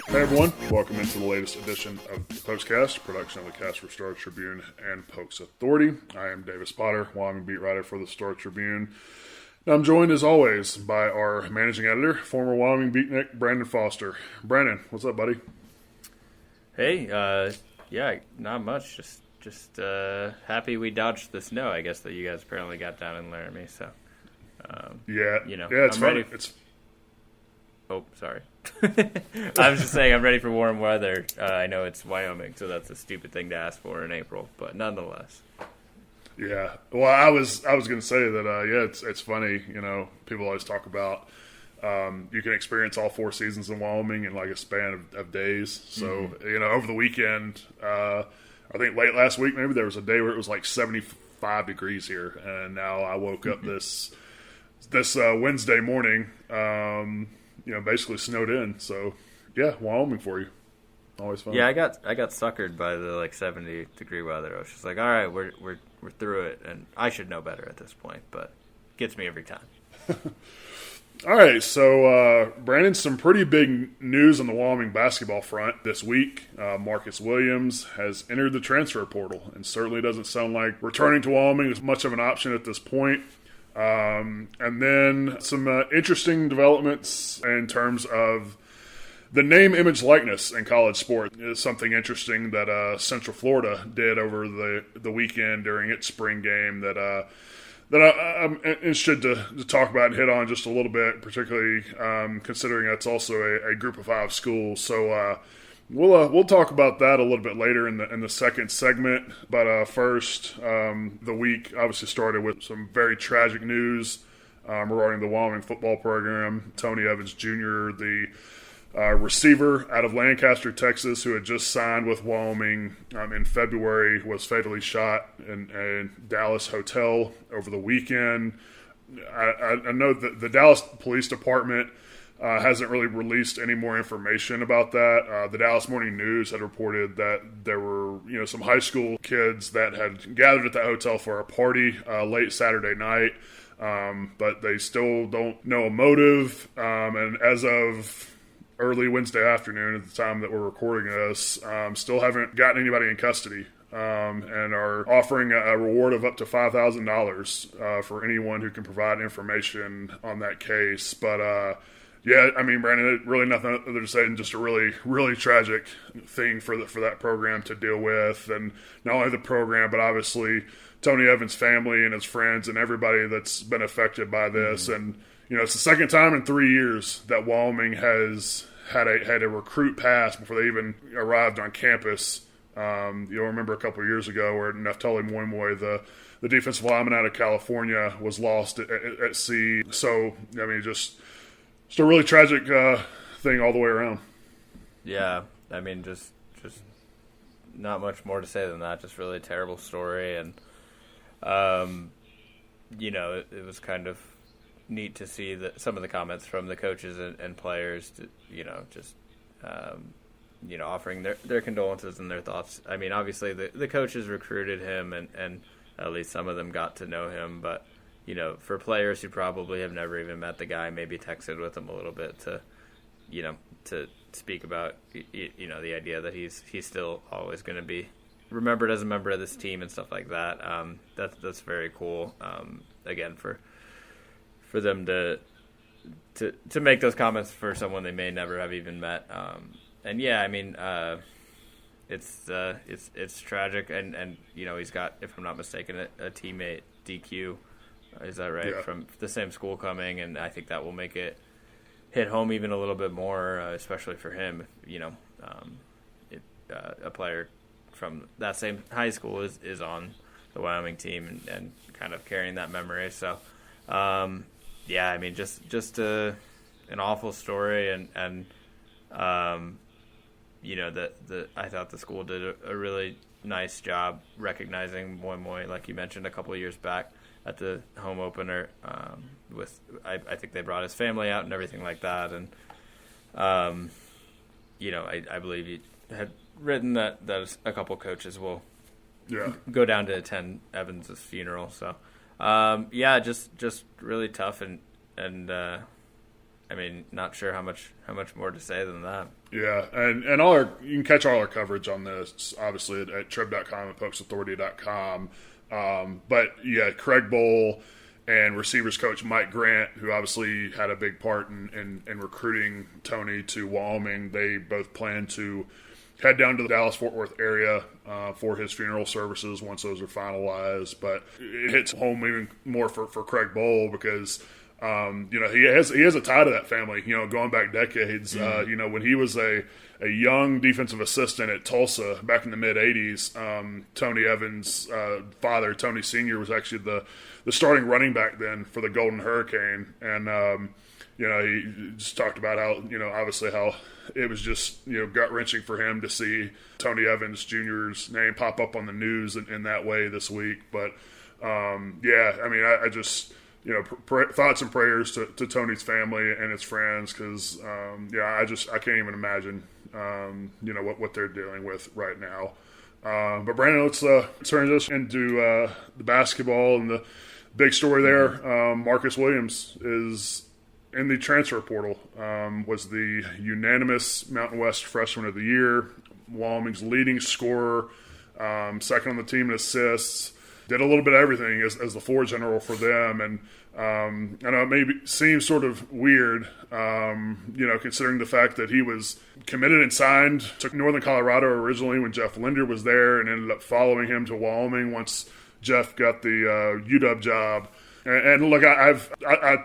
Hey everyone, welcome into the latest edition of the Postcast, production of the Cast for Star-Tribune and Pokes Authority. I am Davis Potter, Wyoming beat writer for the Star-Tribune. I'm joined as always by our managing editor, former Wyoming beatnik, Brandon Foster. Brandon, what's up, buddy? Hey, yeah, not much. Just happy we dodged the snow. I guess that you guys apparently got down in Laramie. So, it's funny. Oh, sorry. I was just saying I'm ready for warm weather. I know it's Wyoming, so that's a stupid thing to ask for in April, but nonetheless. Yeah. Well, I was going to say that, it's funny, people always talk about you can experience all 4 seasons in Wyoming in like a span of days. So, over the weekend, I think late last week, maybe there was a day where it was like 75 degrees here. And now I woke up this Wednesday morning, basically snowed in. So, yeah, Wyoming for you. Always fun. Yeah, I got suckered by the 70-degree weather. I was just like, all right, we're through it, and I should know better at this point, but it gets me every time. All right, so Brandon, some pretty big news on the Wyoming basketball front this week. Marcus Williams has entered the transfer portal, and certainly doesn't sound like returning to Wyoming is much of an option at this point. And then some interesting developments in terms of the name, image, likeness in college sport is something interesting that Central Florida did over the weekend during its spring game that I'm interested to talk about and hit on just a little bit, particularly considering that's also a group of 5 schools. So we'll talk about that a little bit later in the second segment. But first, the week obviously started with some very tragic news regarding the Wyoming football program. Tony Evans Jr., the receiver out of Lancaster, Texas, who had just signed with Wyoming in February, was fatally shot in a Dallas hotel over the weekend. I know that the Dallas Police Department hasn't really released any more information about that. The Dallas Morning News had reported that there were some high school kids that had gathered at that hotel for a party late Saturday night, but they still don't know a motive. And as of early Wednesday afternoon, at the time that we're recording this, still haven't gotten anybody in custody, and are offering a reward of up to $5,000 for anyone who can provide information on that case. But yeah, I mean, Brandon, really nothing other to say than just a really, really tragic thing for that program to deal with, and not only the program, but obviously Tony Evans' family and his friends and everybody that's been affected by this. And it's the second time in 3 years that Wyoming has had a recruit pass before they even arrived on campus. You'll remember a couple of years ago where Neftali Moimoy, the defensive lineman out of California, was lost at sea. So, I mean, just a really tragic thing all the way around. Yeah, I mean, just not much more to say than that. Just really terrible story, and it was kind of neat to see some of the comments from the coaches and players, offering their condolences and their thoughts. I mean, obviously the coaches recruited him, and at least some of them got to know him, but for players who probably have never even met the guy, maybe texted with him a little bit to speak about the idea that he's still always going to be remembered as a member of this team and stuff like that. That's very cool. Again, for them to make those comments for someone they may never have even met. And yeah, I mean, it's tragic, and he's got, if I'm not mistaken, a teammate, DQ, is that right? Yeah. From the same school coming, and I think that will make it hit home even a little bit more, especially for him. A player from that same high school is on the Wyoming team and kind of carrying that memory. So, yeah, I mean, just an awful story, and I thought the school did a really nice job recognizing Moimoy, like you mentioned a couple of years back at the home opener. I think they brought his family out and everything like that, and I believe he had written that a couple coaches will go down to attend Evans's funeral. So, just really tough, and I mean, not sure how much more to say than that. Yeah, and you can catch all our coverage on this, obviously, at trib.com and pokesauthority.com. But, yeah, Craig Bowl and receivers coach Mike Grant, who obviously had a big part in recruiting Tony to Wyoming, they both plan to head down to the Dallas-Fort Worth area for his funeral services once those are finalized. But it hits home even more for Craig Bowl because he has a tie to that family, going back decades. When he was a young defensive assistant at Tulsa back in the mid-'80s, Tony Evans' father, Tony Sr., was actually the starting running back then for the Golden Hurricane. And, he just talked about how, obviously how it was just, gut-wrenching for him to see Tony Evans Jr.'s name pop up on the news in that way this week. But, I just – thoughts and prayers to Tony's family and his friends because, I can't even imagine, what they're dealing with right now. But Brandon, let's transition into the basketball and the big story there. Marcus Williams is in the transfer portal, was the unanimous Mountain West Freshman of the Year, Wyoming's leading scorer, second on the team in assists. Did a little bit of everything as the floor general for them. And I know it maybe seems sort of weird, considering the fact that he was committed and signed to Northern Colorado originally when Jeff Linder was there and ended up following him to Wyoming once Jeff got the UW job. And look, I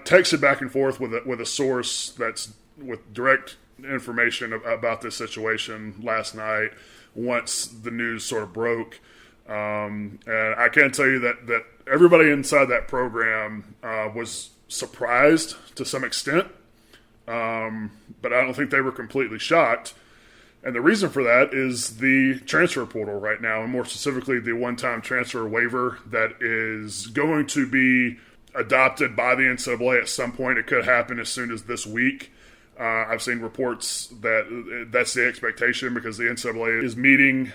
texted back and forth with a source that's with direct information about this situation last night once the news sort of broke. And I can tell you that everybody inside that program was surprised to some extent, but I don't think they were completely shocked. And the reason for that is the transfer portal right now, and more specifically the one-time transfer waiver that is going to be adopted by the NCAA at some point. It could happen as soon as this week. I've seen reports that that's the expectation because the NCAA is meeting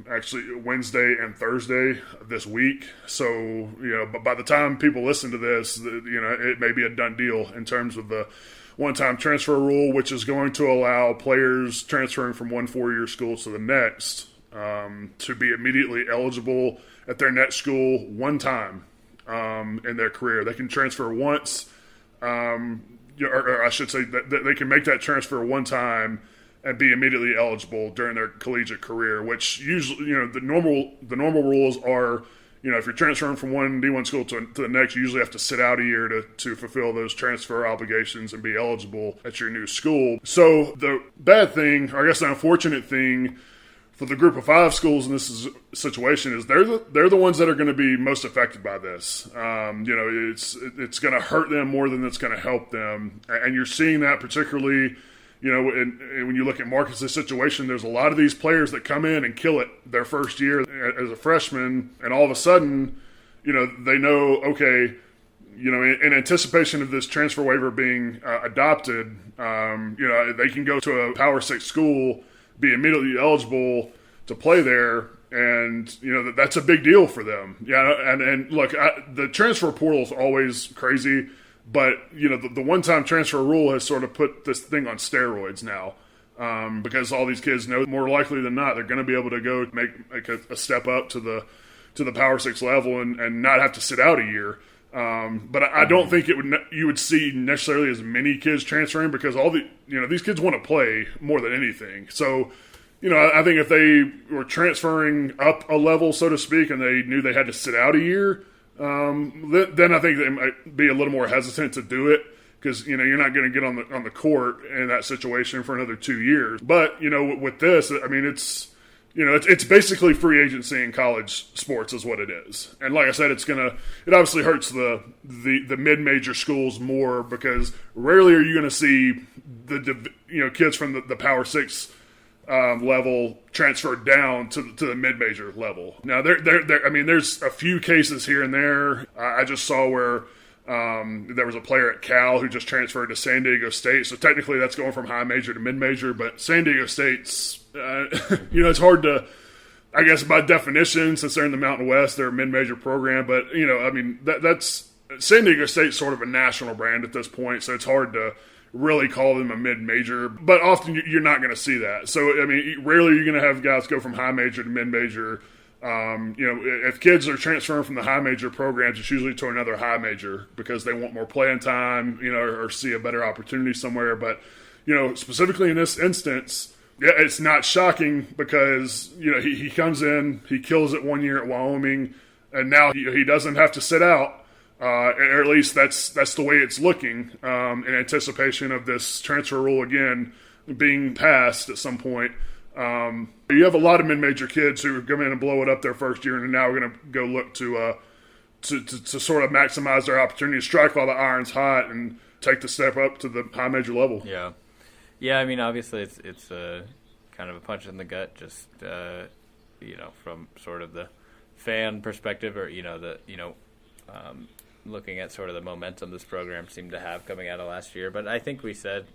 actually Wednesday and Thursday this week. So, but by the time people listen to this, it may be a done deal in terms of the one-time transfer rule, which is going to allow players transferring from one four-year school to the next to be immediately eligible at their next school one time in their career. They can transfer once. Or I should say that they can make that transfer one time and be immediately eligible during their collegiate career, which usually, the normal rules are, if you're transferring from one D1 school to the next, you usually have to sit out a year to fulfill those transfer obligations and be eligible at your new school. So the bad thing, or I guess the unfortunate thing for the group of five schools in this situation is they're the ones that are going to be most affected by this. It's going to hurt them more than it's going to help them, and you're seeing that particularly. And when you look at Marcus' situation, there's a lot of these players that come in and kill it their first year as a freshman, and all of a sudden, they know, okay, in anticipation of this transfer waiver being adopted, they can go to a Power 6 school, be immediately eligible to play there, and that's a big deal for them. Yeah, and look, the transfer portal is always crazy, but the one-time transfer rule has sort of put this thing on steroids now, because all these kids know more likely than not they're going to be able to go make a step up to the Power 6 level and not have to sit out a year. But I don't think you would see necessarily as many kids transferring because these kids want to play more than anything. So, I think if they were transferring up a level, so to speak, and they knew they had to sit out a year, then I think they might be a little more hesitant to do it because, you're not going to get on the court in that situation for another 2 years. But, with this, I mean, it's basically free agency in college sports is what it is. And like I said, it obviously hurts the mid-major schools more because rarely are you going to see the kids from the Power 6 level transferred down to the mid-major level. Now, there's a few cases here and there. I just saw where there was a player at Cal who just transferred to San Diego State. So technically that's going from high major to mid-major, but San Diego State's it's hard to, I guess by definition, since they're in the Mountain West, they're a mid-major program. But, that's San Diego State's sort of a national brand at this point, so it's hard to really call them a mid-major, but often you're not going to see that. So, I mean, rarely you're going to have guys go from high major to mid-major. If kids are transferring from the high major programs, it's usually to another high major because they want more playing time, or see a better opportunity somewhere. But, specifically in this instance, yeah, it's not shocking because, he comes in, he kills it 1 year at Wyoming, and now he doesn't have to sit out. Or at least that's the way it's looking, in anticipation of this transfer rule again being passed at some point. You have a lot of mid-major kids who come in and blow it up their first year, and now we're going to go look to sort of maximize their opportunity, strike while the iron's hot, and take the step up to the high major level. Yeah. I mean, obviously it's a kind of a punch in the gut, just from sort of the fan perspective, or looking at sort of the momentum this program seemed to have coming out of last year. But I think we said,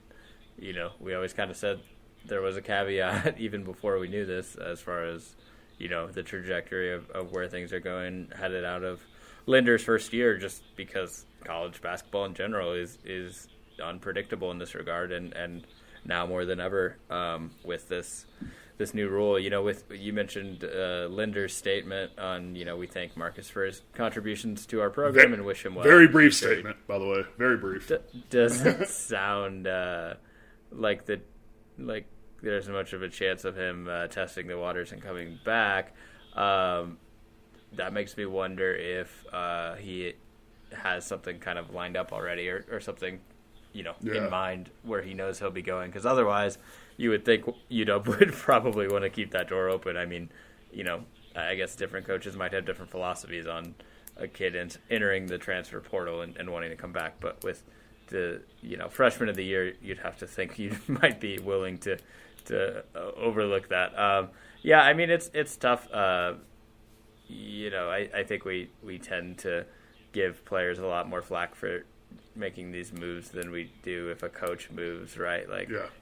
we always kind of said there was a caveat even before we knew this as far as, the trajectory of where things are going headed out of Linder's first year, just because college basketball in general is unpredictable in this regard. And now more than ever with this new rule, you mentioned Linder's statement on, we thank Marcus for his contributions to our program and wish him well. Very brief statement, by the way. Very brief. Doesn't sound like there's much of a chance of him testing the waters and coming back. That makes me wonder if he has something kind of lined up already or something, in mind where he knows he'll be going. Because otherwise, you would think UW would probably want to keep that door open. I mean, I guess different coaches might have different philosophies on a kid entering the transfer portal and wanting to come back. But with the freshman of the year, you'd have to think you might be willing to overlook that. I mean, it's tough. I think we tend to give players a lot more flack for making these moves than we do if a coach moves, right?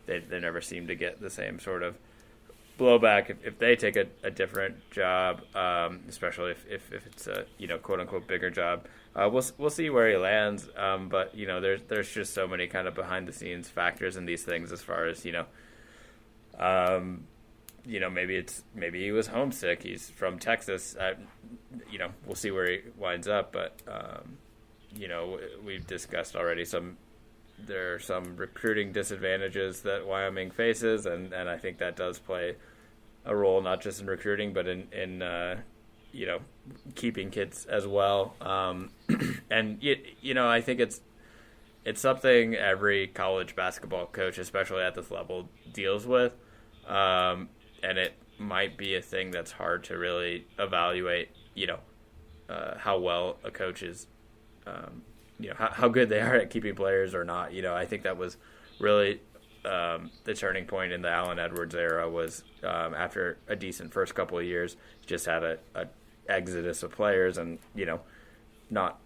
They never seem to get the same sort of blowback if they take a different job, especially if it's a quote unquote bigger job. We'll see where he lands, but there's just so many kind of behind the scenes factors in these things as far as maybe he was homesick. He's from Texas. We'll see where he winds up, but we've discussed already there are some recruiting disadvantages that Wyoming faces, and I think that does play a role not just in recruiting but in keeping kids as well. And I think it's something every college basketball coach, especially at this level, deals with, and it might be a thing that's hard to really evaluate. How well a coach is. How good they are at keeping players or not. I think that was really the turning point in the Allen Edwards era was after a decent first couple of years, just had a exodus of players, and not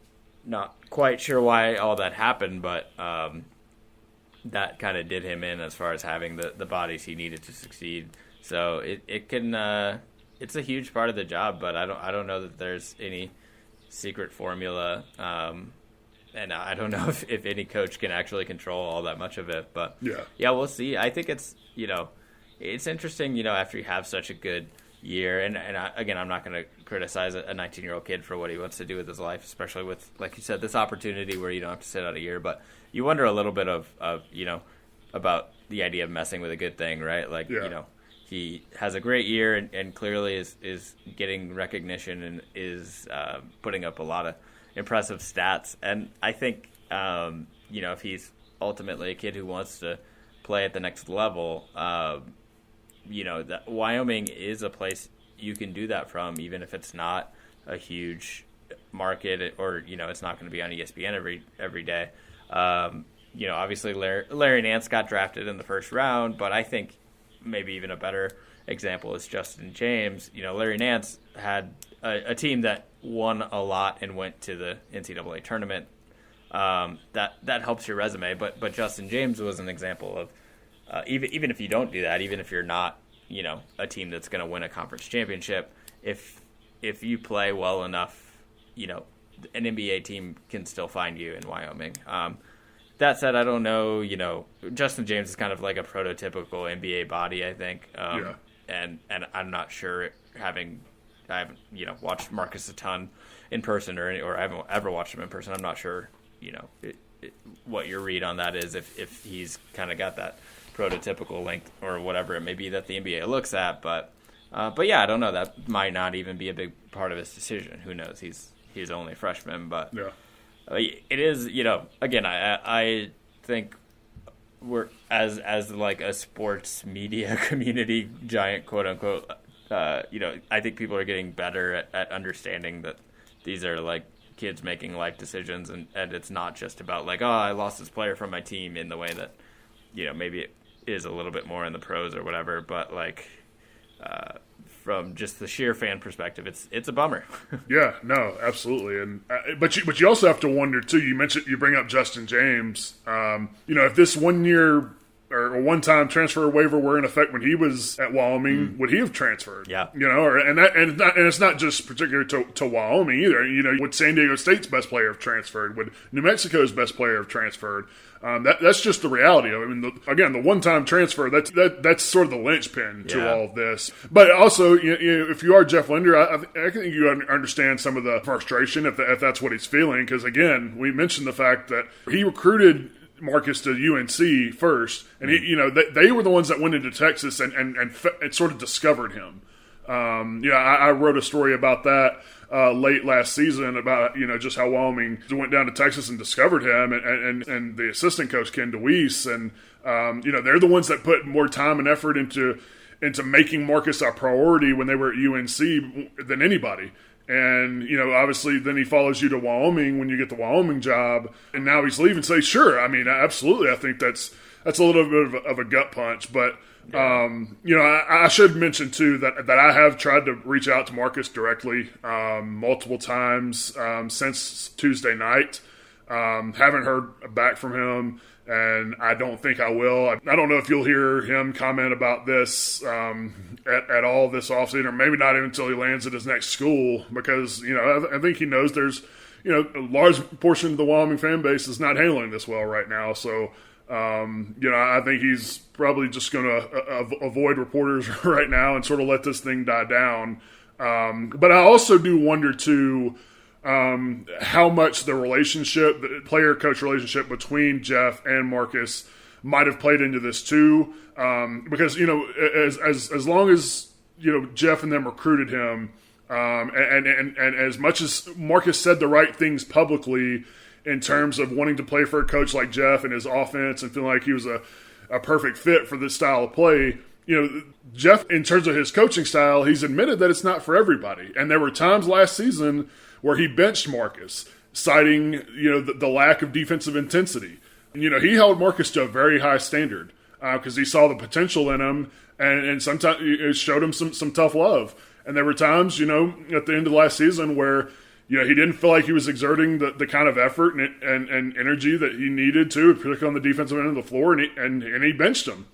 quite sure why all that happened, but that kind of did him in as far as having the bodies he needed to succeed. So it can it's a huge part of the job, but I don't know that there's any secret formula, and I don't know if any coach can actually control all that much of it. But yeah, we'll see. I think it's it's interesting. After you have such a good year, and again, I'm not going to criticize a 19-year-old kid for what he wants to do with his life, especially with, like you said, this opportunity where you don't have to sit out a year. But you wonder a little bit of about the idea of messing with a good thing, right? He has a great year and clearly is getting recognition and is putting up a lot of impressive stats. And I think, if he's ultimately a kid who wants to play at the next level, that Wyoming is a place you can do that from, even if it's not a huge market or, it's not going to be on ESPN every day. Obviously Larry Nance got drafted in the first round, but I think maybe even a better example is Justin James. Larry Nance had a team that won a lot and went to the NCAA tournament. That helps your resume, but Justin James was an example of even if you don't do that, even if you're not a team that's going to win a conference championship, if you play well enough, an NBA team can still find you in Wyoming. That said, I don't know. Justin James is kind of like a prototypical NBA body, I think. And I'm not sure I haven't watched Marcus a ton in person or I haven't ever watched him in person. I'm not sure what your read on that is, if he's kind of got that prototypical length or whatever it may be that the NBA looks at. But yeah, I don't know. That might not even be a big part of his decision. Who knows? He's only a freshman, but it is. Again, I think we're as like a sports media community giant, quote unquote. I think people are getting better at understanding that these are like kids making life decisions, and it's not just about like, I lost this player from my team in the way that maybe it is a little bit more in the pros or whatever, but like from just the sheer fan perspective, it's a bummer. Yeah, no, absolutely. And but you also have to wonder too. You bring up Justin James. If this 1 year or a one-time transfer waiver were in effect when he was at Wyoming, would he have transferred? Yeah. And it's not just particular to Wyoming either. Would San Diego State's best player have transferred? Would New Mexico's best player have transferred? That's just the reality of it. I mean, the one-time transfer, that's sort of the linchpin to all of this. But also, if you are Jeff Linder, I think you understand some of the frustration if that's what he's feeling. Because, again, we mentioned the fact that he recruited Marcus to UNC first, and they were the ones that went into Texas and sort of discovered him. I wrote a story about that late last season about just how Wyoming went down to Texas and discovered him, and the assistant coach Ken DeWeese, and they're the ones that put more time and effort into making Marcus a priority when they were at UNC than anybody. And, obviously then he follows you to Wyoming when you get the Wyoming job, and now he's leaving. Say, sure, I mean, absolutely. I think that's a little bit of a gut punch. But, I should mention, too, that I have tried to reach out to Marcus directly multiple times since Tuesday night. Haven't heard back from him, and I don't think I will. I don't know if you'll hear him comment about this at all this offseason, or maybe not even until he lands at his next school, because, I think he knows there's, a large portion of the Wyoming fan base is not handling this well right now. So, I think he's probably just going to avoid reporters right now and sort of let this thing die down. But I also do wonder, too, how much the player-coach relationship between Jeff and Marcus might have played into this too, because as long as Jeff and them recruited him, and as much as Marcus said the right things publicly in terms of wanting to play for a coach like Jeff and his offense and feeling like he was a perfect fit for this style of play. Jeff, in terms of his coaching style, he's admitted that it's not for everybody, and there were times last season where he benched Marcus, citing the lack of defensive intensity. He held Marcus to a very high standard because he saw the potential in him, and sometimes it showed him some tough love. And there were times, at the end of last season where he didn't feel like he was exerting the kind of effort and energy that he needed to, particularly on the defensive end of the floor, and he benched him.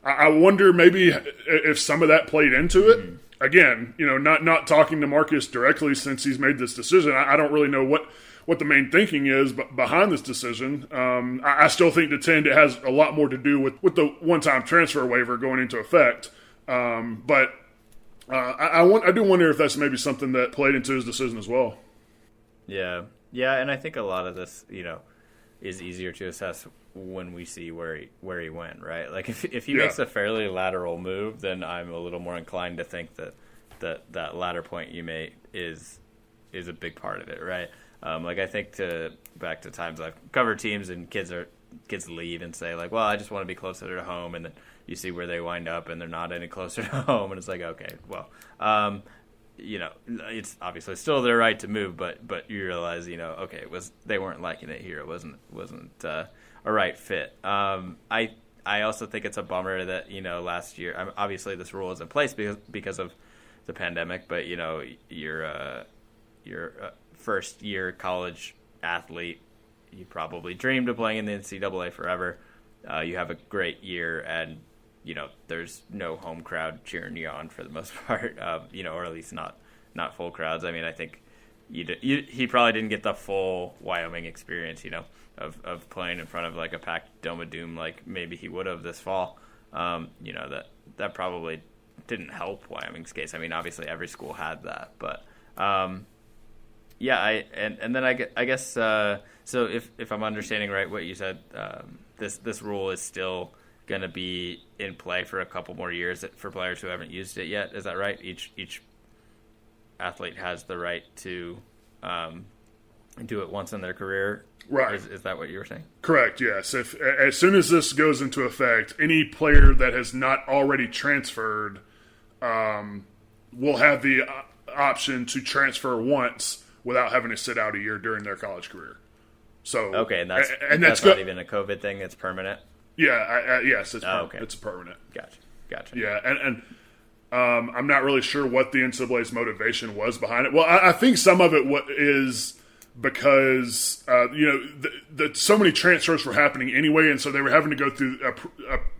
I wonder maybe if some of that played into it. Again, not talking to Marcus directly since he's made this decision, I don't really know what the main thinking is behind this decision. I still think it has a lot more to do with the one-time transfer waiver going into effect. But I do wonder if that's maybe something that played into his decision as well. Yeah, and I think a lot of this, is easier to assess when we see where he went, right? Like if he makes a fairly lateral move, then I'm a little more inclined to think that latter point you made is a big part of it, right? I think back to times I've covered teams and kids leave and say like, well, I just want to be closer to home, and then you see where they wind up and they're not any closer to home, and it's like, okay, well, it's obviously still their right to move, but you realize, okay, they weren't liking it here. It wasn't a right fit. I also think it's a bummer that last year, obviously this rule is in place because of the pandemic, but you're a first year college athlete. You probably dreamed of playing in the NCAA forever. You have a great year, and there's no home crowd cheering you on for the most part, or at least not full crowds. I mean, I think he probably didn't get the full Wyoming experience, of playing in front of like a packed Dome of Doom like maybe he would have this fall. That probably didn't help Wyoming's case. I mean, obviously every school had that, but and then I guess so. If I'm understanding right, what you said, this rule is still going to be in play for a couple more years for players who haven't used it yet. Is that right? Each athlete has the right to do it once in their career. Right. Is that what you were saying? Correct, yes. As soon as this goes into effect, any player that has not already transferred will have the option to transfer once without having to sit out a year during their college career. So okay, and that's not even a COVID thing. It's permanent. Yeah, yes, it's okay. It's permanent. Gotcha. Yeah, and I'm not really sure what the NCAA's motivation was behind it. Well, I think some of it is because so many transfers were happening anyway, and so they were having to go through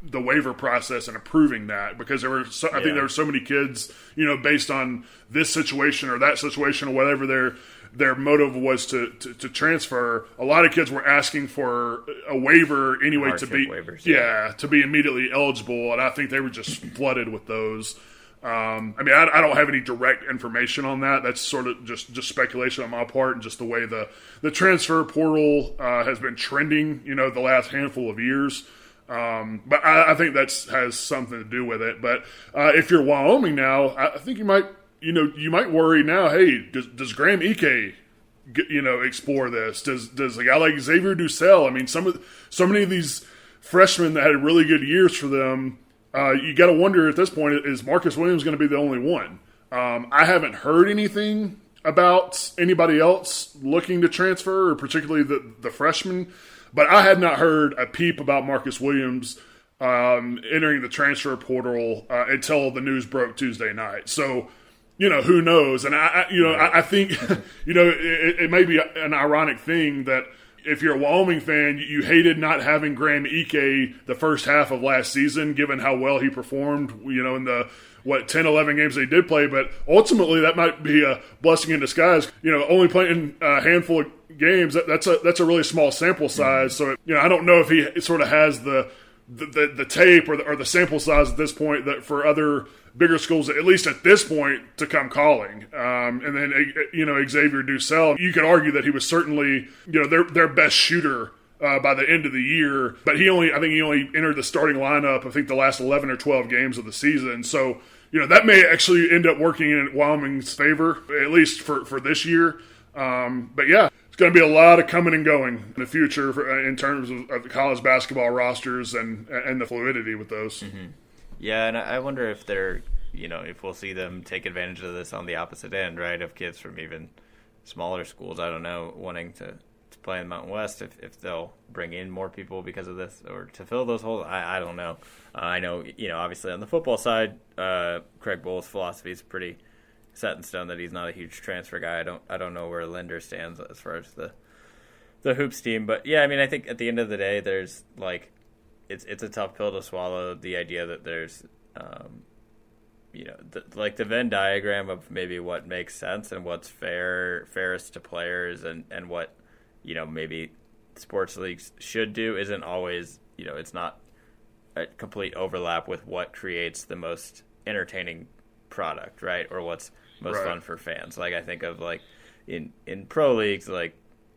the waiver process and approving that because there were I think there were so many kids, based on this situation or that situation or whatever their motive was to transfer. A lot of kids were asking for a waiver anyway to be waivers, to be immediately eligible, and I think they were just flooded with those. I don't have any direct information on that. That's sort of just speculation on my part, and just the way the transfer portal has been trending, the last handful of years. But I think that has something to do with it. But if you're Wyoming now, I think you might worry now. Hey, does Graham Ike, explore this? Does a guy like Xavier Dussel? I mean, so many of these freshmen that had really good years for them. You got to wonder at this point, is Marcus Williams going to be the only one? I haven't heard anything about anybody else looking to transfer, or particularly the freshmen, but I had not heard a peep about Marcus Williams entering the transfer portal until the news broke Tuesday night. So, who knows? And I think, it may be an ironic thing that if you're a Wyoming fan, you hated not having Graham Ike the first half of last season, given how well he performed, in the 10, 11 games they did play. But ultimately, that might be a blessing in disguise. Only playing a handful of games, that's a really small sample size. So, I don't know if he sort of has the tape or the sample size at this point that for other bigger schools, at least at this point, to come calling. And then, Xavier Dussel, you could argue that he was certainly, their best shooter by the end of the year. But I think he only entered the starting lineup, I think, the last 11 or 12 games of the season. So, that may actually end up working in Wyoming's favor, at least for this year. But yeah, it's going to be a lot of coming and going in the future in terms of the college basketball rosters and the fluidity with those. Mm-hmm. Yeah, and I wonder if if we'll see them take advantage of this on the opposite end, right? Of kids from even smaller schools, I don't know, wanting to play in the Mountain West, if they'll bring in more people because of this or to fill those holes. I don't know. I know, obviously on the football side, Craig Bohl's philosophy is pretty set in stone that he's not a huge transfer guy. I don't know where Linder stands as far as the hoops team, but yeah, I mean, I think at the end of the day, there's it's a tough pill to swallow, the idea that there's the Venn diagram of maybe what makes sense and what's fairest to players and what maybe sports leagues should do isn't always it's not a complete overlap with what creates the most entertaining product, right? Or what's most fun for fans. Like I think of in pro leagues,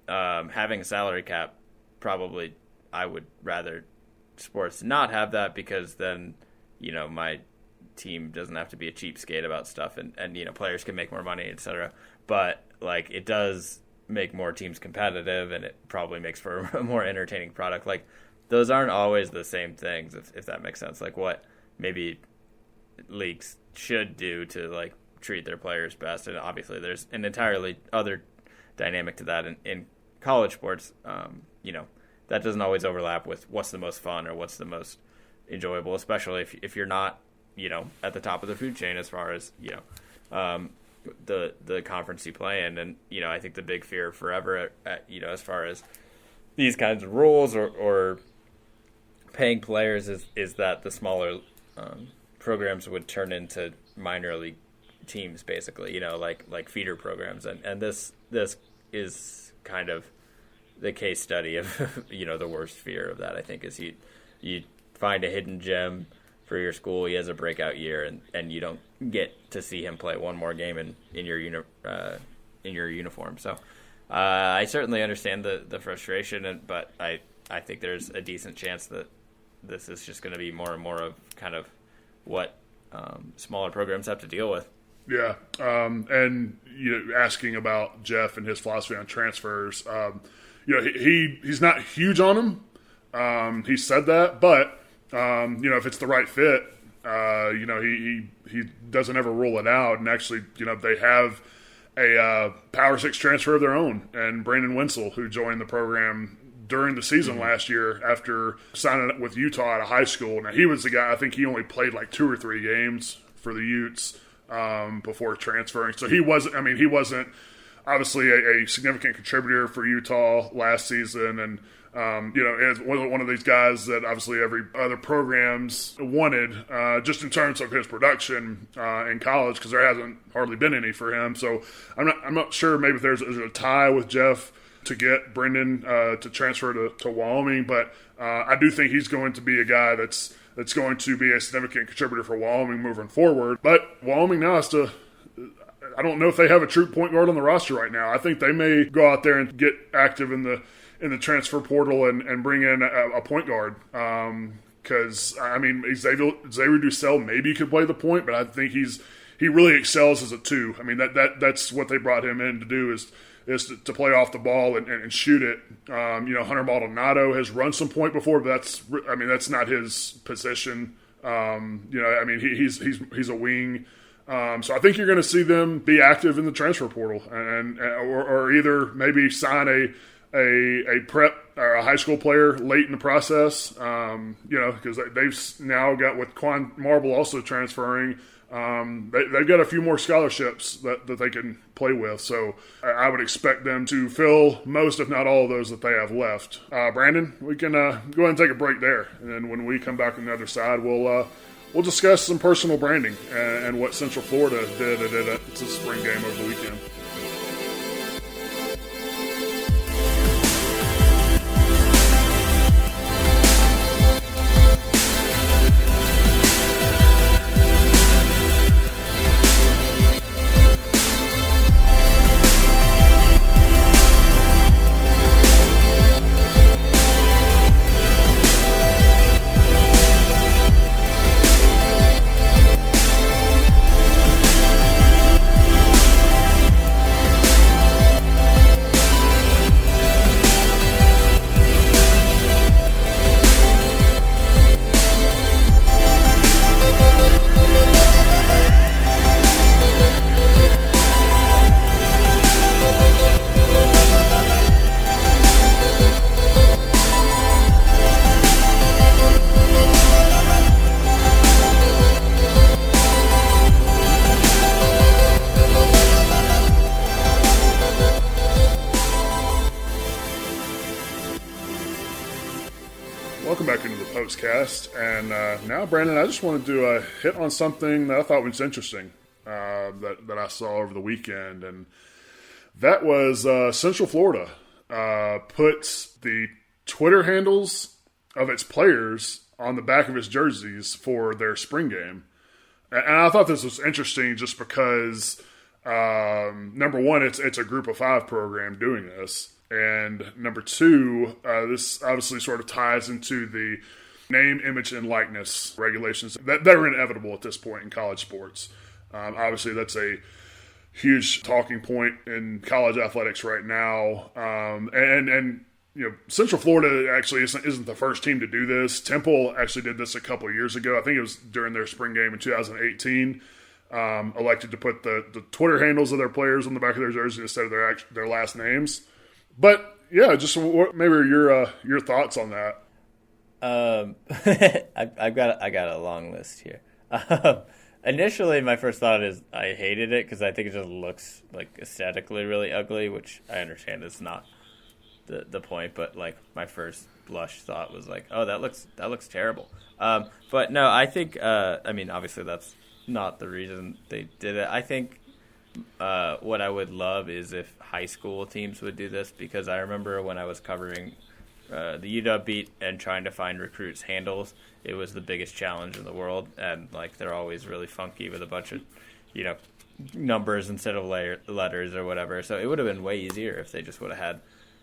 having a salary cap, probably I would rather sports not have that, because then my team doesn't have to be a cheapskate about stuff, and players can make more money, etc. But it does make more teams competitive, and it probably makes for a more entertaining product. Those aren't always the same things, if that makes sense. What maybe leagues should do to treat their players best, and obviously there's an entirely other dynamic to that in college sports. That doesn't always overlap with what's the most fun or what's the most enjoyable, especially if you're not at the top of the food chain as far as the conference you play in. And I think the big fear forever as far as these kinds of rules or paying players is that the smaller programs would turn into minor league teams, basically, like feeder programs. And this is kind of the case study of, the worst fear of that, I think, is you find a hidden gem for your school. He has a breakout year, and you don't get to see him play one more game in your uniform. So I certainly understand the frustration, but I think there's a decent chance that this is just going to be more and more of kind of what smaller programs have to deal with. Yeah, and asking about Jeff and his philosophy on transfers, he's not huge on them. He said that, but if it's the right fit, he doesn't ever rule it out. And actually, they have a Power 6 transfer of their own, and Brandon Wenzel, who joined the program during the season last year after signing up with Utah at a high school. Now, he was the guy, I think he only played like 2 or 3 games for the Utes before transferring. So he wasn't obviously a significant contributor for Utah last season. And, is one of these guys that obviously every other program's wanted, just in terms of his production in college, because there hasn't hardly been any for him. So I'm not sure maybe if there's a tie with Jeff to get Brendan to transfer to Wyoming, but I do think he's going to be a guy that's going to be a significant contributor for Wyoming moving forward. But Wyoming now has to – I don't know if they have a true point guard on the roster right now. I think they may go out there and get active in the transfer portal and bring in a point guard. Because, Xavier Dussel maybe could play the point, but I think he really excels as a 2. I mean, that's what they brought him in to do is to play off the ball and shoot it. Hunter Maldonado has run some point before, but that's not his position. He's a wing. So I think you're going to see them be active in the transfer portal or either maybe sign a prep or a high school player late in the process, because they've now got with Quan Marble also transferring. They've got a few more scholarships that they can play with, so I would expect them to fill most, if not all, of those that they have left. Brandon, we can go ahead and take a break there, and then when we come back on the other side, we'll discuss some personal branding and what Central Florida did at its spring game over the weekend. Welcome back into the postcast, and now, Brandon, I just wanted to hit on something that I thought was interesting that I saw over the weekend, and that was Central Florida puts the Twitter handles of its players on the back of its jerseys for their spring game. And I thought this was interesting just because, number one, it's a group of 5 program doing this. And number 2, this obviously sort of ties into the name, image, and likeness regulations that are inevitable at this point in college sports. Obviously, that's a huge talking point in college athletics right now. And Central Florida actually isn't the first team to do this. Temple actually did this a couple of years ago. I think it was during their spring game in 2018. Elected to put the Twitter handles of their players on the back of their jersey instead of their last names. But yeah, just maybe your thoughts on that. I got a long list here. Initially, my first thought is I hated it because I think it just looks like aesthetically really ugly, which I understand is not the point. But like my first blush thought was like, oh, that looks terrible. But no, I think obviously that's not the reason they did it. I think what I would love is if high school teams would do this, because I remember when I was covering the UW beat and trying to find recruits' handles, it was the biggest challenge in the world, and like they're always really funky with a bunch of, numbers instead of letters or whatever. So it would have been way easier if they just would have had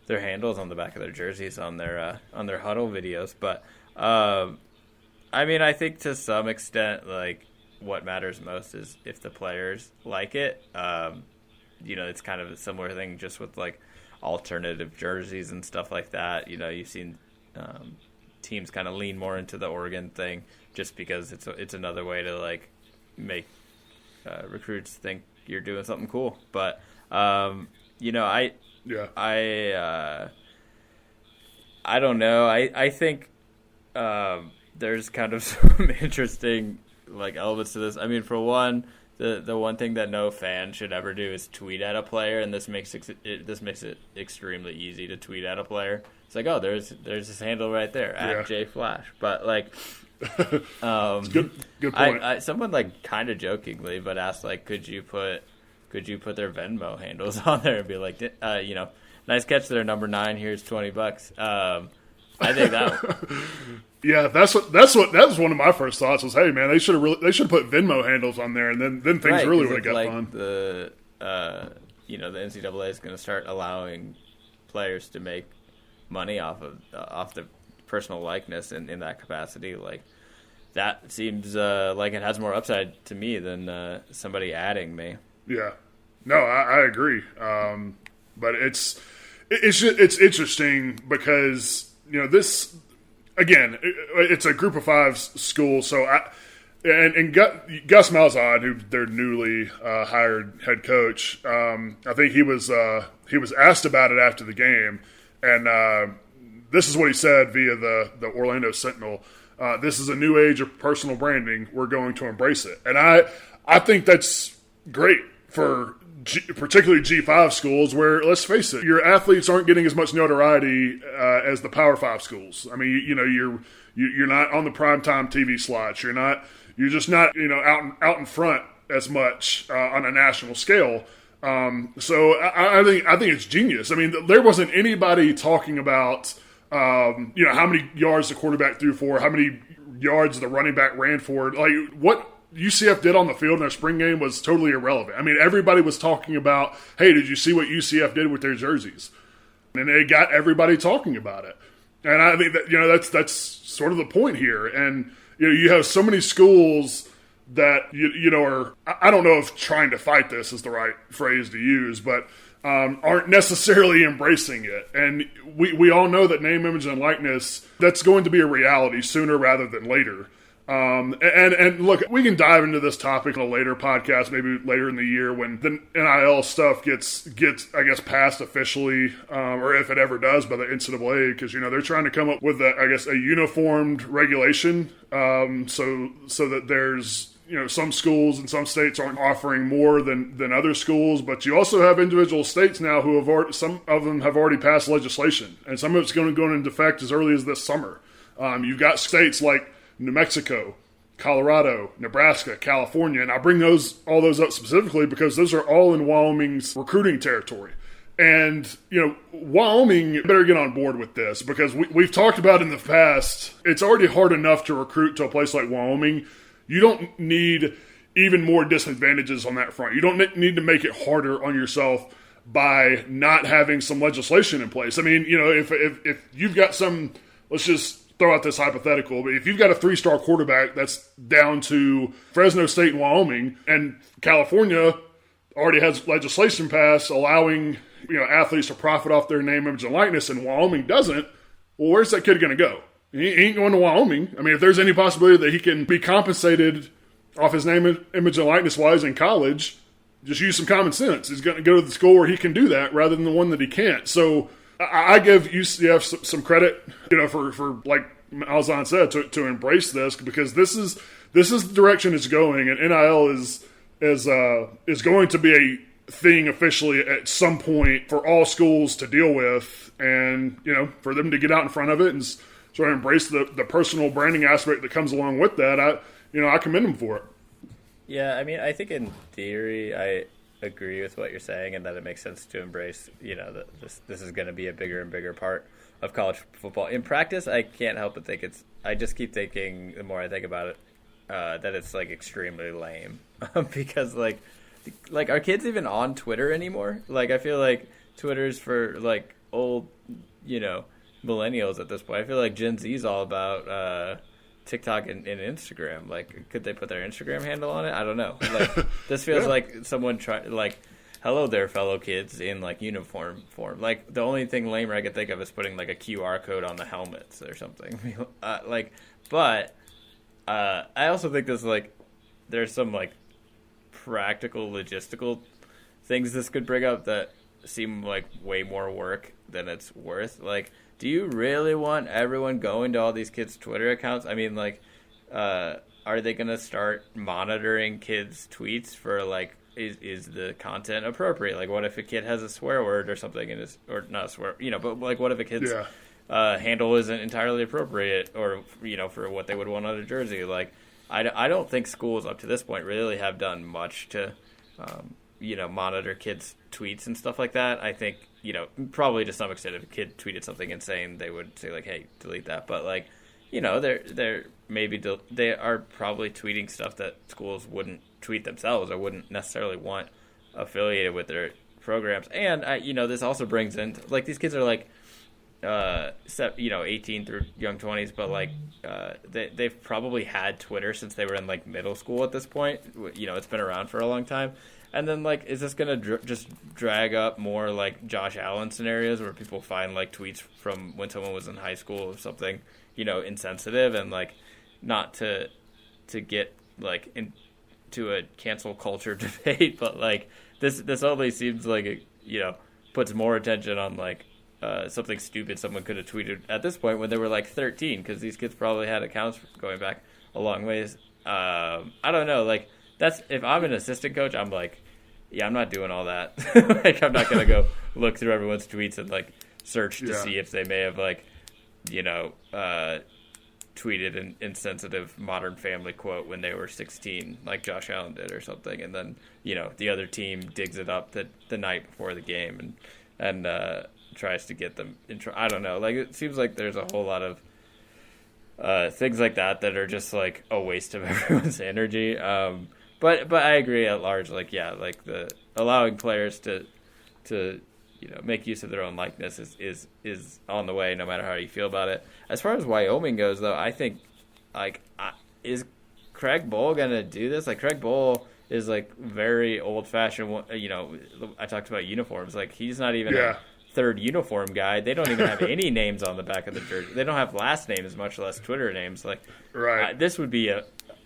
their handles on the back of their jerseys on their huddle videos. But I think to some extent, like, what matters most is if the players like it. It's kind of a similar thing just with like alternative jerseys and stuff like that. You've seen teams kind of lean more into the Oregon thing just because it's another way to like make recruits think you're doing something cool. But I don't know. I think there's kind of some interesting like elements to this. I mean, for one, the one thing that no fan should ever do is tweet at a player, and this makes it extremely easy to tweet at a player. It's like, oh, there's his handle right there at JFlash. But like, good point. Someone like kind of jokingly, but asked like, could you put their Venmo handles on there and be like, nice catch there, number 9. Here's $20. I think that. Yeah, that was one of my first thoughts was, hey man, they should have put Venmo handles on there, and then things really would have got like fun. The NCAA is going to start allowing players to make money off the personal likeness in that capacity. Like that seems like it has more upside to me than somebody adding me. Yeah, no, I agree. But it's interesting because this. Again, it's a group of 5 school, so Gus Malzahn, who their newly hired head coach, I think he was asked about it after the game, and this is what he said via the Orlando Sentinel. This is a new age of personal branding. We're going to embrace it, and I think that's great for particularly G5 schools, where, let's face it, your athletes aren't getting as much notoriety as the Power 5 schools. I mean, you're not on the primetime TV slots. You're just not out in front as much on a national scale. So I think it's genius. I mean, there wasn't anybody talking about how many yards the quarterback threw for, how many yards the running back ran for. Like, what UCF did on the field in their spring game was totally irrelevant. I mean, everybody was talking about, hey, did you see what UCF did with their jerseys? And it got everybody talking about it. And I think that that's sort of the point here. And you have so many schools that are, I don't know if trying to fight this is the right phrase to use, but aren't necessarily embracing it. And we all know that name, image, and likeness, that's going to be a reality sooner rather than later. And look, we can dive into this topic in a later podcast, maybe later in the year when the NIL stuff gets I guess passed officially, or if it ever does by the NCAA, because they're trying to come up with a uniformed regulation, so that there's some schools in some states aren't offering more than other schools, but you also have individual states now who have some of them have already passed legislation, and some of it's going to go into effect as early as this summer. You've got states like New Mexico, Colorado, Nebraska, California, and I bring all those up specifically because those are all in Wyoming's recruiting territory. And, Wyoming better get on board with this because we've talked about in the past, it's already hard enough to recruit to a place like Wyoming. You don't need even more disadvantages on that front. You don't need to make it harder on yourself by not having some legislation in place. I mean, if you've got some, let's just throw out this hypothetical, but if you've got a 3-star quarterback that's down to Fresno State and Wyoming, and California already has legislation passed allowing athletes to profit off their name, image, and likeness, and Wyoming doesn't, well, where's that kid going to go? He ain't going to Wyoming. I mean, if there's any possibility that he can be compensated off his name, image, and likeness while he's in college, just use some common sense. He's going to go to the school where he can do that rather than the one that he can't. So I give UCF some credit, for like Malzahn said, to embrace this, because this is the direction it's going, and NIL is going to be thing officially at some point for all schools to deal with, and for them to get out in front of it and sort of embrace the personal branding aspect that comes along with that. I commend them for it. Yeah, I mean, I think in theory, I agree with what you're saying, and that it makes sense to embrace. This is going to be a bigger and bigger part of college football. In practice, I can't help but think I just keep thinking, the more I think about it, that it's like extremely lame because like are kids even on Twitter anymore? Like, I feel like Twitter's for like old, millennials at this point. I feel like Gen Z's all about TikTok and Instagram. Like, could they put their Instagram handle on it? I don't know. Like, this feels like someone tried, like, hello there, fellow kids, in like uniform form. Like, the only thing lamer I could think of is putting like a QR code on the helmets or something. But I also think there's some like practical logistical things this could bring up that seem like way more work than it's worth. Like, do you really want everyone going to all these kids' Twitter accounts? I mean, like, are they going to start monitoring kids' tweets for like, is the content appropriate? Like, what if a kid has a swear word or something or not a swear, but like, what if a kid's handle isn't entirely appropriate, or for what they would want on a jersey? Like, I don't think schools up to this point really have done much to monitor kids' tweets and stuff like that. I think probably to some extent, if a kid tweeted something insane, they would say like, hey, delete that. But like, they are probably tweeting stuff that schools wouldn't tweet themselves or wouldn't necessarily want affiliated with their programs. And this also brings in, like, these kids are like 18 through young 20s, but like they've probably had Twitter since they were in like middle school at this point. It's been around for a long time. And then, like, is this going to just drag up more, like, Josh Allen scenarios where people find, like, tweets from when someone was in high school or something, insensitive, and, like, not to get, like, into a cancel culture debate, but, like, this only seems like it, puts more attention on, like, something stupid someone could have tweeted at this point when they were, like, 13, because these kids probably had accounts going back a long ways. I don't know, like, if I'm an assistant coach, I'm like, yeah, I'm not doing all that. Like, I'm not going to go look through everyone's tweets and, like, search to see if they may have, like, tweeted an insensitive Modern Family quote when they were 16, like Josh Allen did or something. And then, the other team digs it up the night before the game and tries to get them I don't know. Like, it seems like there's a whole lot of things like that are just, like, a waste of everyone's energy. But I agree at large, like, yeah, like the allowing players to make use of their own likeness is on the way, no matter how you feel about it. As far as Wyoming goes, though, I think, like, is Craig Bowl gonna do this? Like, Craig Bowl is like very old fashioned. I talked about uniforms. Like, he's not even a third uniform guy. They don't even have any names on the back of the jersey. They don't have last names, much less Twitter names. Like, this would be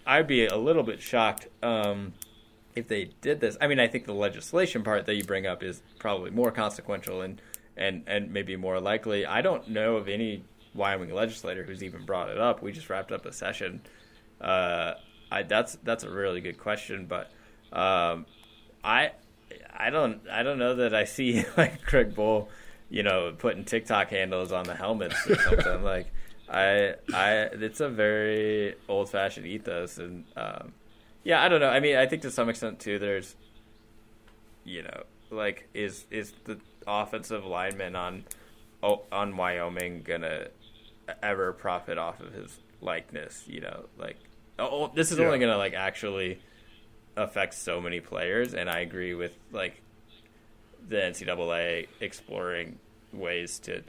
I'd be a little bit shocked if they did this. I mean, I think the legislation part that you bring up is probably more consequential and maybe more likely. I don't know of any Wyoming legislator who's even brought it up. We just wrapped up a session. That's a really good question, but I don't know that I see like Craig Bowl, putting TikTok handles on the helmets or something. Like, it's a very old-fashioned ethos, and I don't know. I mean, I think to some extent too, there's, like, is the offensive lineman on Wyoming gonna ever profit off of his likeness? Like, this is only gonna like actually affect so many players, and I agree with like the NCAA exploring ways to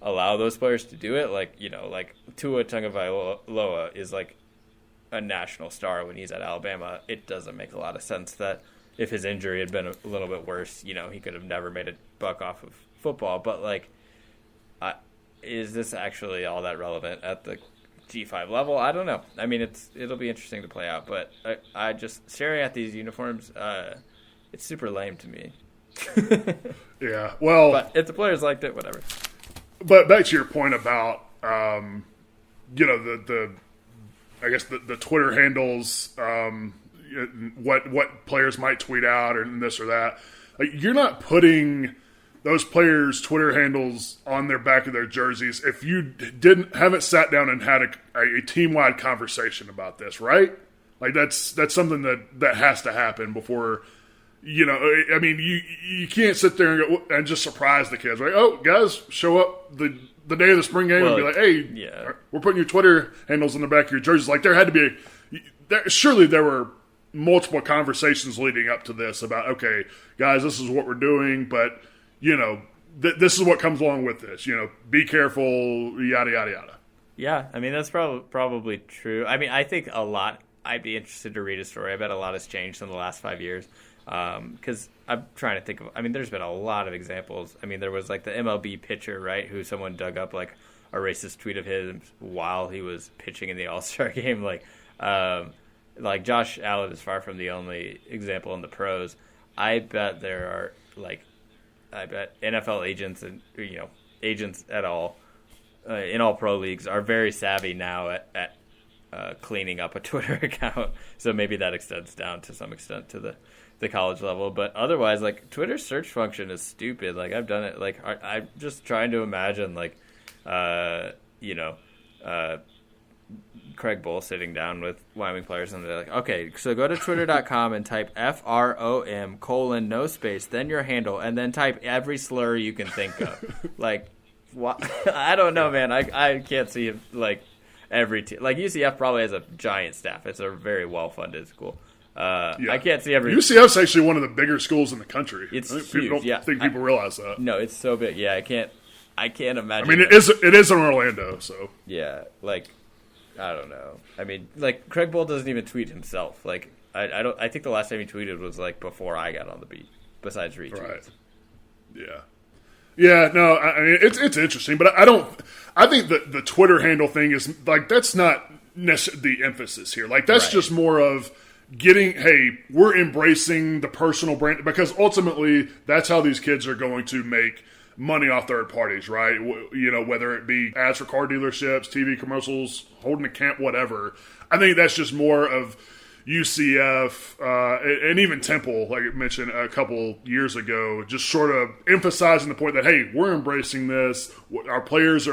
allow those players to do it. Like, like Tua Tagovailoa is like a national star when he's at Alabama. It doesn't make a lot of sense that if his injury had been a little bit worse, he could have never made a buck off of football. But like, is this actually all that relevant at the G5 level? I don't know. I mean, it'll be interesting to play out. But I just staring at these uniforms, it's super lame to me. Yeah, well, but if the players liked it, whatever. But back to your point about, the I guess the Twitter handles, what players might tweet out or this or that. Like, you're not putting those players' Twitter handles on their back of their jerseys if you haven't sat down and had a team-wide conversation about this, right? Like, that's something that has to happen before, I mean, you can't sit there and just surprise the kids, right? Oh, guys, show up the day of the spring game and be like, hey, we're putting your Twitter handles on the back of your jerseys. Like, there had to be surely there were multiple conversations leading up to this about, okay, guys, this is what we're doing, but this is what comes along with this. Be careful, yada, yada, yada. Yeah, I mean, that's probably true. I mean, I think a lot – I'd be interested to read a story. I bet a lot has changed in the last 5 years because I'm trying to think of – I mean, there's been a lot of examples. I mean, there was, like, the MLB pitcher, right, who someone dug up, like, a racist tweet of his while he was pitching in the All-Star game. Like Josh Allen is far from the only example in the pros. I bet there are, like – I bet NFL agents and agents at all in all pro leagues are very savvy now at cleaning up a Twitter account. So maybe that extends down to some extent to the college level. But otherwise, like, Twitter's search function is stupid. Like, I've done it. Like, I'm just trying to imagine, like, Craig Bull sitting down with Wyoming players and they're like, okay, so go to twitter.com and type FROM : no space, then your handle, and then type every slur you can think of. Like, I don't know, man. I can't see, like, every team. Like, UCF probably has a giant staff. It's a very well-funded school. I can't see every... UCF's actually one of the bigger schools in the country. It's huge. People don't think people realize that. No, it's so big. Yeah, I can't imagine. I mean, it is in Orlando, so... Yeah, like... I don't know. I mean, like, Craig Bull doesn't even tweet himself. Like, I think the last time he tweeted was, like, before I got on the beat, besides retweets. Right. Yeah. Yeah, no, I mean, it's interesting, but I think that the Twitter handle thing is, like, that's not necessarily the emphasis here. Like, that's just more of hey, we're embracing the personal brand, because ultimately that's how these kids are going to make money off third parties, right? Whether it be ads for car dealerships, TV commercials, holding a camp, whatever. I think that's just more of UCF and even Temple, like I mentioned a couple years ago, just sort of emphasizing the point that, hey, we're embracing this. Our players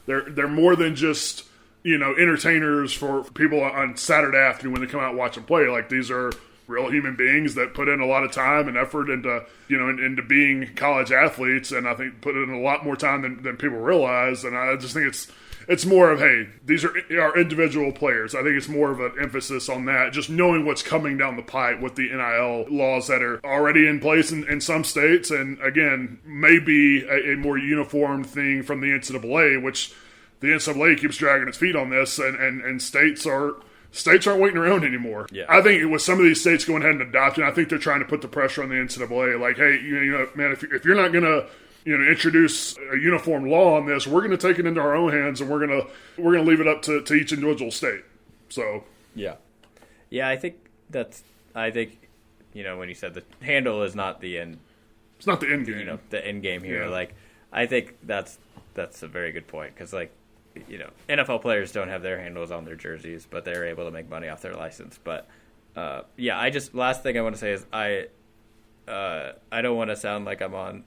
they're more than just entertainers for people on Saturday afternoon when they come out and watch them play. Like, these are real human beings that put in a lot of time and effort into into being college athletes, and I think put in a lot more time than people realize. And I just think it's more of, hey, these are our individual players. I think it's more of an emphasis on that, just knowing what's coming down the pipe with the NIL laws that are already in place in some states, and again, maybe a more uniform thing from the NCAA, which the NCAA keeps dragging its feet on this, and states aren't waiting around anymore. Yeah. I think with some of these states going ahead and adopting, I think they're trying to put the pressure on the NCAA. Like, hey, man, if you're not going to introduce a uniform law on this, we're going to take it into our own hands, and we're going to leave it up to each individual state. So yeah, I think when you said the handle is not the end, it's not the end game. The end game here. Yeah. Like, I think that's a very good point, because, like, NFL players don't have their handles on their jerseys, but they're able to make money off their license. But last thing I want to say is I don't want to sound like I'm on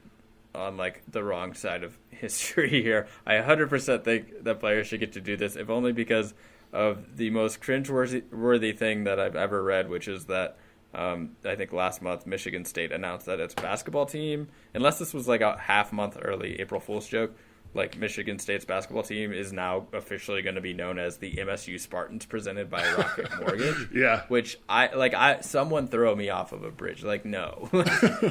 like the wrong side of history here. I 100% think that players should get to do this, if only because of the most cringeworthy thing that I've ever read, which is that I think last month Michigan State announced that its basketball team, unless this was like a half month early April Fool's joke, like, Michigan State's basketball team is now officially going to be known as the MSU Spartans, presented by Rocket Mortgage. Yeah. Which someone throw me off of a bridge. Like, no.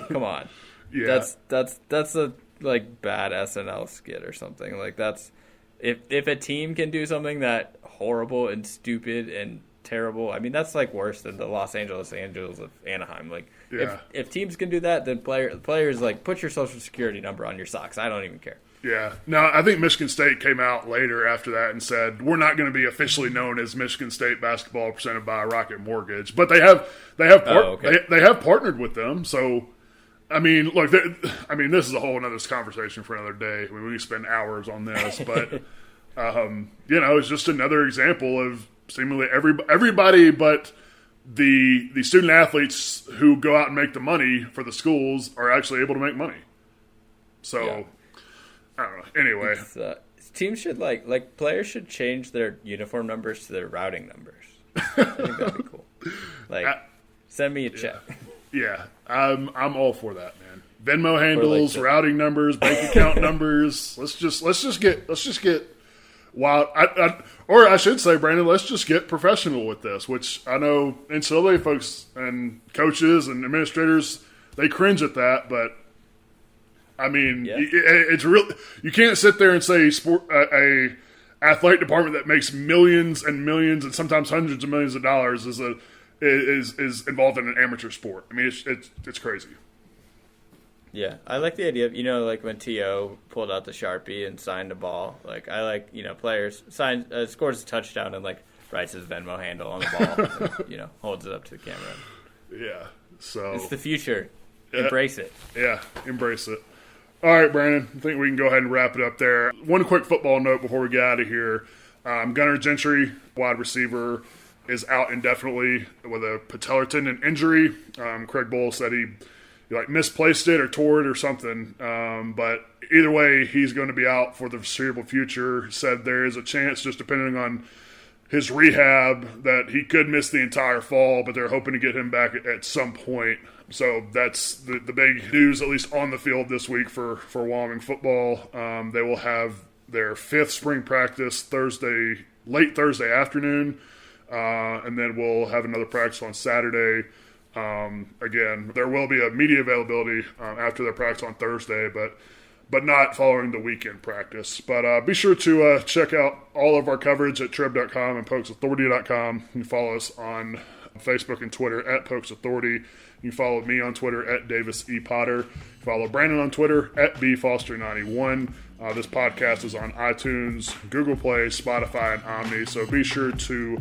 Come on. Yeah. That's a, like, bad SNL skit or something. Like, that's if a team can do something that horrible and stupid and terrible, I mean, that's, like, worse than the Los Angeles Angels of Anaheim. Like, if teams can do that, then players, like, put your social security number on your socks. I don't even care. Yeah. No, I think Michigan State came out later after that and said, we're not going to be officially known as Michigan State basketball presented by Rocket Mortgage, but they have partnered with them. So, I mean, look, this is a whole other conversation for another day. I mean, we can spend hours on this, but it's just another example of seemingly everybody but the student athletes who go out and make the money for the schools are actually able to make money. So, yeah. I don't know. Anyway. Teams should, players should change their uniform numbers to their routing numbers. I think that'd be cool. Send me a check. Yeah, I'm all for that, man. Venmo handles, routing numbers, bank account numbers. Let's just get wild. Or I should say, Brandon, let's just get professional with this. Which I know NCAA folks and coaches and administrators, they cringe at that, but I mean, it's real. You can't sit there and say a athletic department that makes millions and millions and sometimes hundreds of millions of dollars is involved in an amateur sport. I mean, it's crazy. Yeah, I like the idea of, when T.O. pulled out the Sharpie and signed a ball. Players scores a touchdown and, writes his Venmo handle on the ball and, holds it up to the camera. Yeah, so. It's the future. Embrace it. Yeah, embrace it. All right, Brandon, I think we can go ahead and wrap it up there. One quick football note before we get out of here. Gunnar Gentry, wide receiver, is out indefinitely with a patellar tendon injury. Craig Bull said he misplaced it or tore it or something. But either way, he's going to be out for the foreseeable future. Said there is a chance, just depending on his rehab, that he could miss the entire fall, but they're hoping to get him back at some point. So that's the big news, at least on the field this week for Wyoming football. They will have their 5th spring practice late Thursday afternoon, and then we'll have another practice on Saturday. Again, there will be a media availability after their practice on Thursday, but not following the weekend practice. But be sure to check out all of our coverage at trib.com and pokesauthority.com. You can follow us on Facebook and Twitter at Pokes Authority. You can follow me on Twitter at Davis E. Potter. Follow Brandon on Twitter at BFoster91. This podcast is on iTunes, Google Play, Spotify, and Omni. So be sure to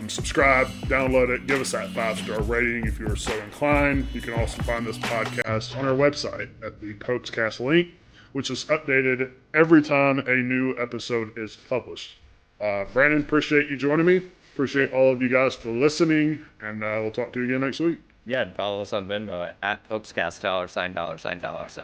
subscribe, download it, give us that 5-star rating if you are so inclined. You can also find this podcast on our website at the Pokescast link, which is updated every time a new episode is published. Brandon, appreciate you joining me. Appreciate all of you guys for listening, and we'll talk to you again next week. Yeah, and follow us on Venmo at Pokescast $$$$$.